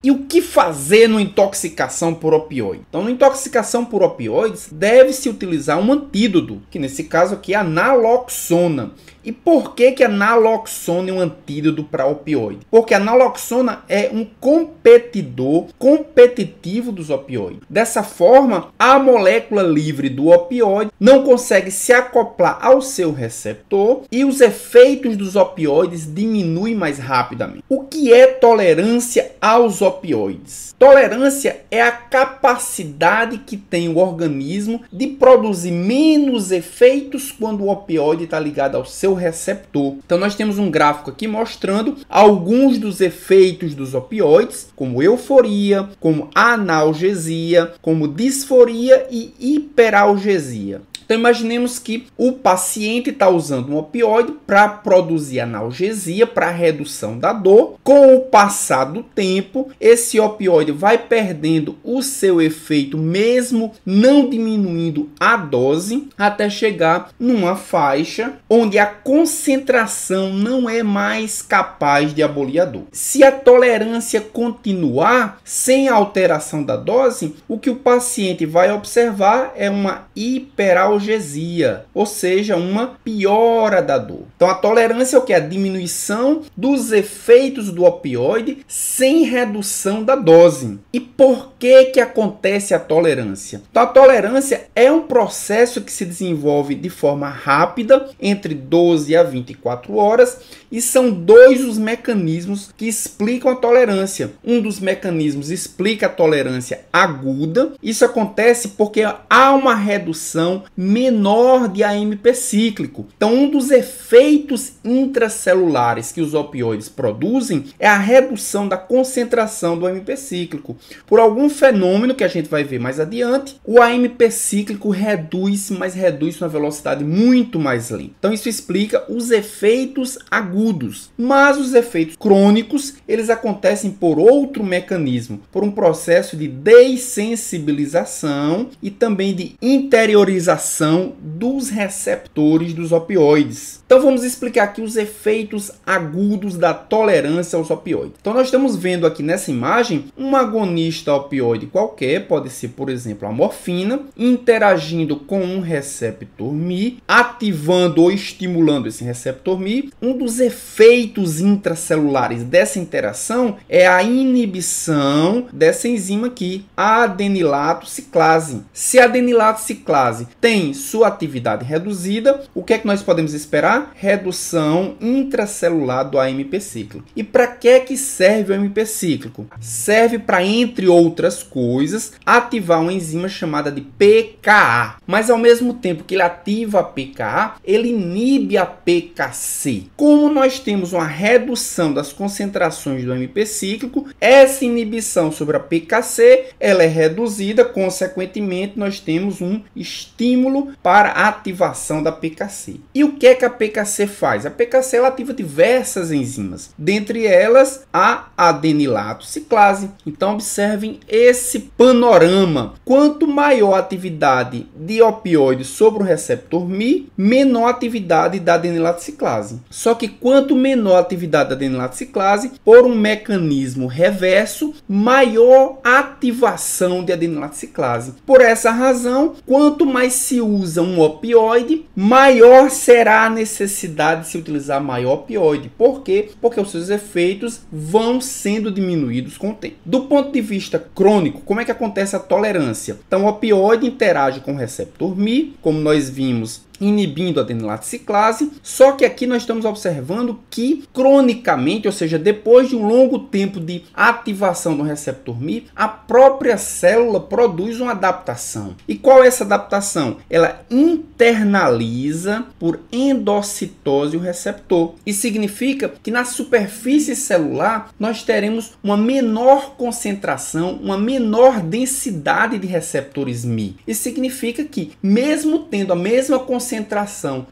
E o que fazer no intoxicação por opioide? Então, na intoxicação por opioides, deve-se utilizar um antídoto, que nesse caso aqui é a naloxona. E por que a naloxona é um antídoto para opioide? Porque a naloxona é um competidor competitivo dos opioides. Dessa forma, a molécula livre do opioide não consegue se acoplar ao seu receptor e os efeitos dos opioides diminuem mais rapidamente. O que é tolerância aos opioides? Tolerância é a capacidade que tem o organismo de produzir menos efeitos quando o opioide está ligado ao seu receptor. Então nós temos um gráfico aqui mostrando alguns dos efeitos dos opioides, como euforia, como analgesia, como disforia e hiperalgesia. Então imaginemos que o paciente está usando um opioide para produzir analgesia, para redução da dor. Com o passar do tempo, esse opioide vai perdendo o seu efeito, mesmo não diminuindo a dose, até chegar numa faixa onde a concentração não é mais capaz de abolir a dor. Se a tolerância continuar sem alteração da dose, o que o paciente vai observar é uma hiperalgesia, ou seja, uma piora da dor. Então a tolerância é o que? A diminuição dos efeitos do opioide sem redução da dose. E por que acontece a tolerância? Então a tolerância é um processo que se desenvolve de forma rápida, entre 12 a 24 horas, e são dois os mecanismos que explicam a tolerância. Um dos mecanismos explica a tolerância aguda. Isso acontece porque há uma redução menor de AMP cíclico. Então, um dos efeitos intracelulares que os opioides produzem é a redução da concentração do AMP cíclico. Por algum fenômeno que a gente vai ver mais adiante, o AMP cíclico reduz, mas reduz numa velocidade muito mais lenta. Então, isso explica os efeitos agudos. Mas os efeitos crônicos, eles acontecem por outro mecanismo, por um processo de dessensibilização e também de interiorização dos receptores dos opioides. Então vamos explicar aqui os efeitos agudos da tolerância aos opioides. Então nós estamos vendo aqui nessa imagem um agonista opioide qualquer, pode ser por exemplo a morfina, interagindo com um receptor Mi, ativando ou estimulando esse receptor Mi. Um dos efeitos intracelulares dessa interação é a inibição dessa enzima aqui, a adenilato ciclase. Se a adenilato ciclase tem sua atividade reduzida, o que é que nós podemos esperar? Redução intracelular do AMP cíclico. E para que serve o AMP cíclico? Serve para, entre outras coisas, ativar uma enzima chamada de PKA. Mas ao mesmo tempo que ele ativa a PKA, ele inibe a PKC. Como nós temos uma redução das concentrações do AMP cíclico, essa inibição sobre a PKC, ela é reduzida, consequentemente nós temos um estímulo para a ativação da PKC. E o que é que a PKC faz? A PKC ela ativa diversas enzimas, dentre elas a adenilato ciclase. Então observem esse panorama. Quanto maior a atividade de opioide sobre o receptor Mi, menor a atividade da adenilato ciclase. Só que quanto menor a atividade da adenilato ciclase, por um mecanismo reverso, maior a ativação de adenilato ciclase. Por essa razão, quanto mais se usa um opioide, maior será a necessidade de se utilizar maior opioide. Por quê? Porque os seus efeitos vão sendo diminuídos com o tempo. Do ponto de vista crônico, como é que acontece a tolerância? Então, o opioide interage com o receptor Mi, como nós vimos, inibindo a adenilato ciclase, só que aqui nós estamos observando que cronicamente, ou seja, depois de um longo tempo de ativação do receptor Mi, a própria célula produz uma adaptação. E qual é essa adaptação? Ela internaliza por endocitose o receptor. Isso significa que na superfície celular nós teremos uma menor concentração, uma menor densidade de receptores Mi. Isso significa que, mesmo tendo a mesma concentração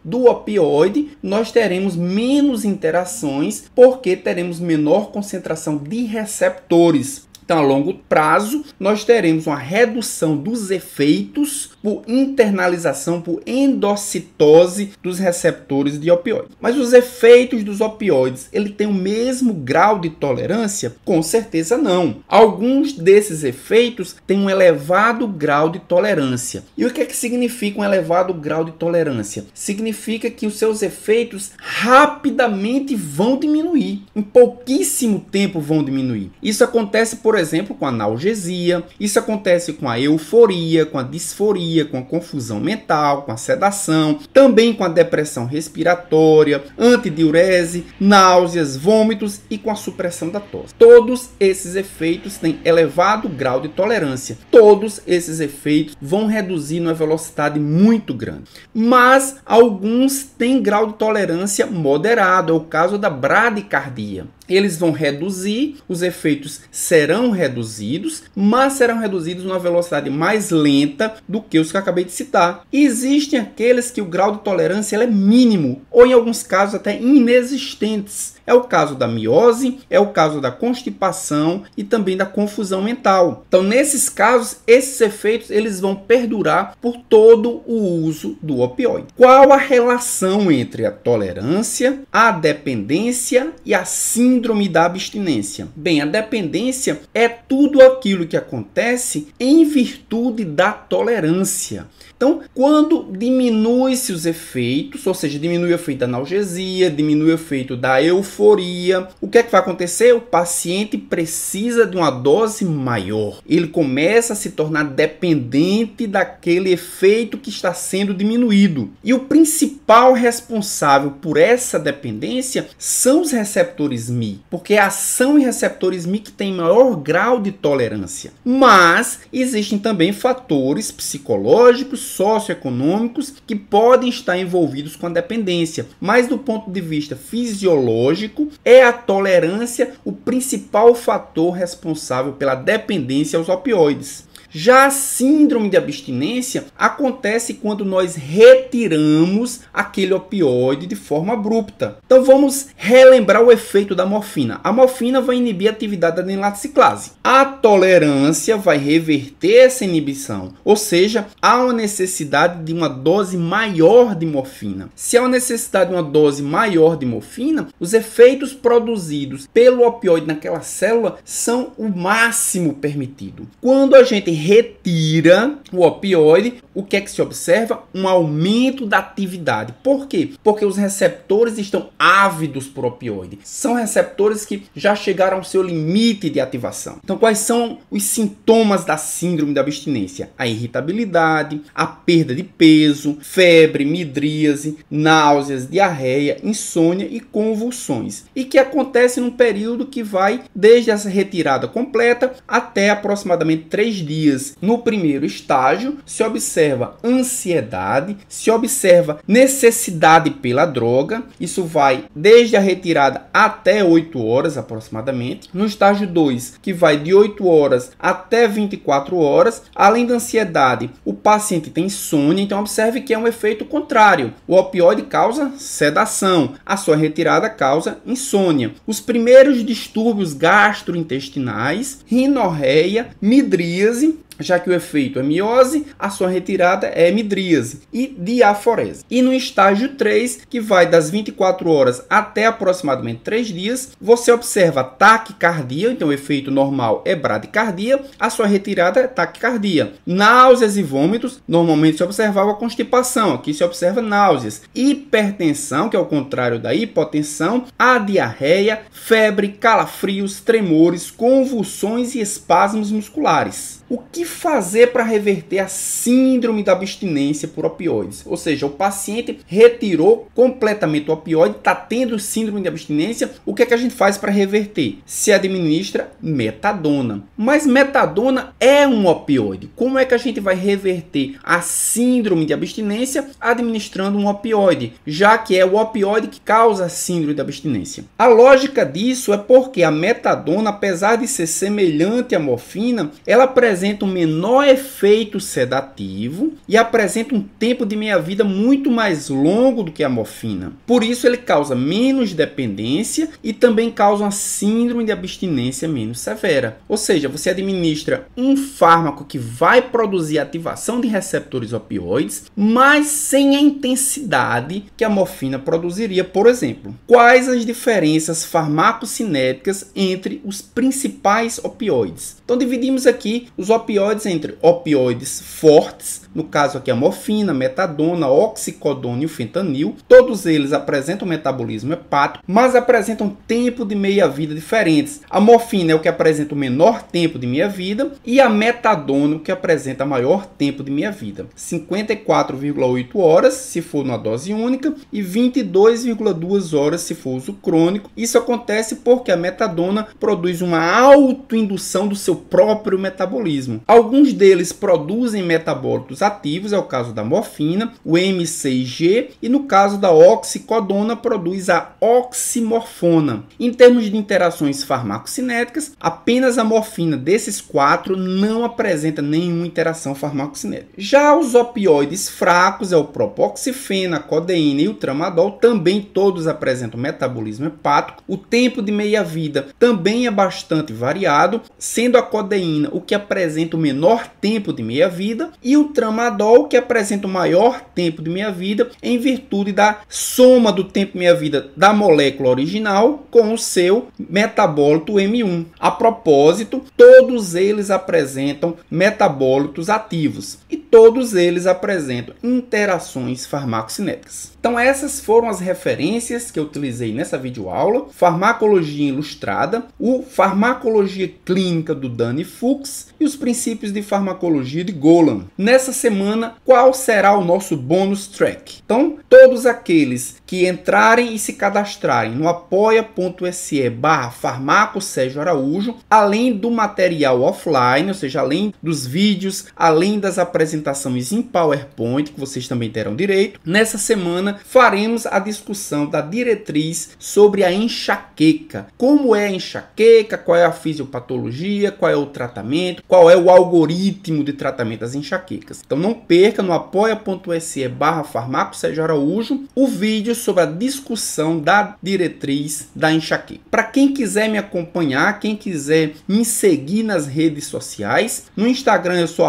do opioide, nós teremos menos interações porque teremos menor concentração de receptores. Então, a longo prazo, nós teremos uma redução dos efeitos por internalização, por endocitose dos receptores de opioides. Mas os efeitos dos opioides, ele tem o mesmo grau de tolerância? Com certeza não. Alguns desses efeitos têm um elevado grau de tolerância. E o que é que significa um elevado grau de tolerância? Significa que os seus efeitos rapidamente vão diminuir. Em pouquíssimo tempo vão diminuir. Isso acontece, por exemplo, com a analgesia, isso acontece com a euforia, com a disforia, com a confusão mental, com a sedação, também com a depressão respiratória, antidiurese, náuseas, vômitos e com a supressão da tosse. Todos esses efeitos têm elevado grau de tolerância. Todos esses efeitos vão reduzir numa velocidade muito grande. Mas alguns têm grau de tolerância moderado, é o caso da bradicardia. Eles vão reduzir, os efeitos serão reduzidos, mas serão reduzidos numa velocidade mais lenta do que os que eu acabei de citar. E existem aqueles que o grau de tolerância é mínimo, ou em alguns casos até inexistentes. É o caso da miose, é o caso da constipação e também da confusão mental. Então, nesses casos, esses efeitos eles vão perdurar por todo o uso do opioide. Qual a relação entre a tolerância, a dependência e a síndrome da abstinência? Bem, a dependência é tudo aquilo que acontece em virtude da tolerância. Então, quando diminui-se os efeitos, ou seja, diminui o efeito da analgesia, diminui o efeito da euforia, o que é que vai acontecer? O paciente precisa de uma dose maior. Ele começa a se tornar dependente daquele efeito que está sendo diminuído. E o principal responsável por essa dependência são os receptores Mi, porque é a ação em receptores Mi que tem maior grau de tolerância. Mas existem também fatores psicológicos, socioeconômicos que podem estar envolvidos com a dependência, mas do ponto de vista fisiológico, é a tolerância o principal fator responsável pela dependência aos opioides. Já a síndrome de abstinência acontece quando nós retiramos aquele opioide de forma abrupta. Então vamos relembrar o efeito da morfina. A morfina vai inibir a atividade da adenilatociclase. A tolerância vai reverter essa inibição, ou seja, há uma necessidade de uma dose maior de morfina. Se há uma necessidade de uma dose maior de morfina, os efeitos produzidos pelo opioide naquela célula são o máximo permitido. Quando a gente retira o opioide, o que é que se observa? Um aumento da atividade. Por quê? Porque os receptores estão ávidos por opioide. São receptores que já chegaram ao seu limite de ativação. Então, quais são os sintomas da síndrome da abstinência? A irritabilidade, a perda de peso, febre, midríase, náuseas, diarreia, insônia e convulsões. E que acontece num período que vai desde essa retirada completa até aproximadamente 3 dias. No primeiro estágio, se observa ansiedade, se observa necessidade pela droga. Isso vai desde a retirada até 8 horas aproximadamente. No estágio 2, que vai de 8 horas até 24 horas. Além da ansiedade, o paciente tem insônia, então observe que é um efeito contrário. O opioide causa sedação, a sua retirada causa insônia. Os primeiros distúrbios gastrointestinais, rinorreia, midríase, já que o efeito é miose, a sua retirada é midríase e diaforese. E no estágio 3, que vai das 24 horas até aproximadamente 3 dias, você observa taquicardia, então o efeito normal é bradicardia, a sua retirada é taquicardia. Náuseas e vômitos, normalmente se observava constipação, aqui se observa náuseas. Hipertensão, que é o contrário da hipotensão, a diarreia, febre, calafrios, tremores, convulsões e espasmos musculares. O que fazer para reverter a síndrome da abstinência por opioides? Ou seja, o paciente retirou completamente o opioide, está tendo síndrome de abstinência, o que é que a gente faz para reverter? Se administra metadona. Mas metadona é um opioide. Como é que a gente vai reverter a síndrome de abstinência administrando um opioide, já que é o opioide que causa a síndrome de abstinência? A lógica disso é porque a metadona, apesar de ser semelhante à morfina, ela apresenta um menor efeito sedativo e apresenta um tempo de meia-vida muito mais longo do que a morfina. Por isso ele causa menos dependência e também causa uma síndrome de abstinência menos severa. Ou seja, você administra um fármaco que vai produzir ativação de receptores opioides, mas sem a intensidade que a morfina produziria, por exemplo. Quais as diferenças farmacocinéticas entre os principais opioides? Então dividimos aqui os opioides entre opioides fortes, no caso aqui a morfina, metadona, oxicodona e o fentanil. Todos eles apresentam metabolismo hepático, mas apresentam tempo de meia-vida diferentes. A morfina é o que apresenta o menor tempo de meia-vida e a metadona o que apresenta maior tempo de meia-vida. 54,8 horas se for numa dose única e 22,2 horas se for uso crônico. Isso acontece porque a metadona produz uma autoindução do seu próprio metabolismo. Alguns deles produzem metabólitos ativos, é o caso da morfina, o M6G, e no caso da oxicodona produz a oximorfona. Em termos de interações farmacocinéticas, apenas a morfina desses quatro não apresenta nenhuma interação farmacocinética. Já os opioides fracos, é o propoxifeno, a codeína e o tramadol, também todos apresentam metabolismo hepático. O tempo de meia-vida também é bastante variado, sendo a codeína o que apresenta o menor tempo de meia-vida e o tramadol que apresenta o maior tempo de meia-vida em virtude da soma do tempo de meia-vida da molécula original com o seu metabólito M1. A propósito, todos eles apresentam metabólitos ativos e todos eles apresentam interações farmacocinéticas. Então essas foram as referências que eu utilizei nessa videoaula: farmacologia ilustrada, o farmacologia clínica do Danny Fuchs e os princípios de farmacologia de Golan. Nessa semana, qual será o nosso bônus track? Então, todos aqueles que entrarem e se cadastrarem no apoia.se/farmaco Sérgio Araújo, além do material offline, ou seja, além dos vídeos, além das apresentações em PowerPoint, que vocês também terão direito, nessa semana faremos a discussão da diretriz sobre a enxaqueca. Como é a enxaqueca, qual é a fisiopatologia, qual é o tratamento, qual é o algoritmo de tratamento das enxaquecas. Então não perca no apoia.se/farmaco Sérgio Araújo o vídeo sobre a discussão da diretriz da enxaqueca. Para quem quiser me acompanhar, quem quiser me seguir nas redes sociais, no Instagram eu sou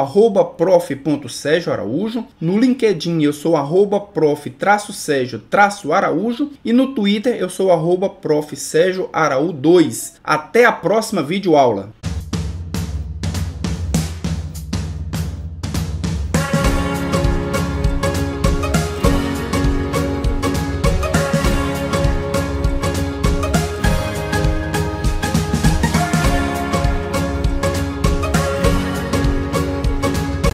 @prof.sergioaraújo, no LinkedIn eu sou @prof-sergio-araújo e no Twitter eu sou @prof.sergioaraú2. Até a próxima videoaula!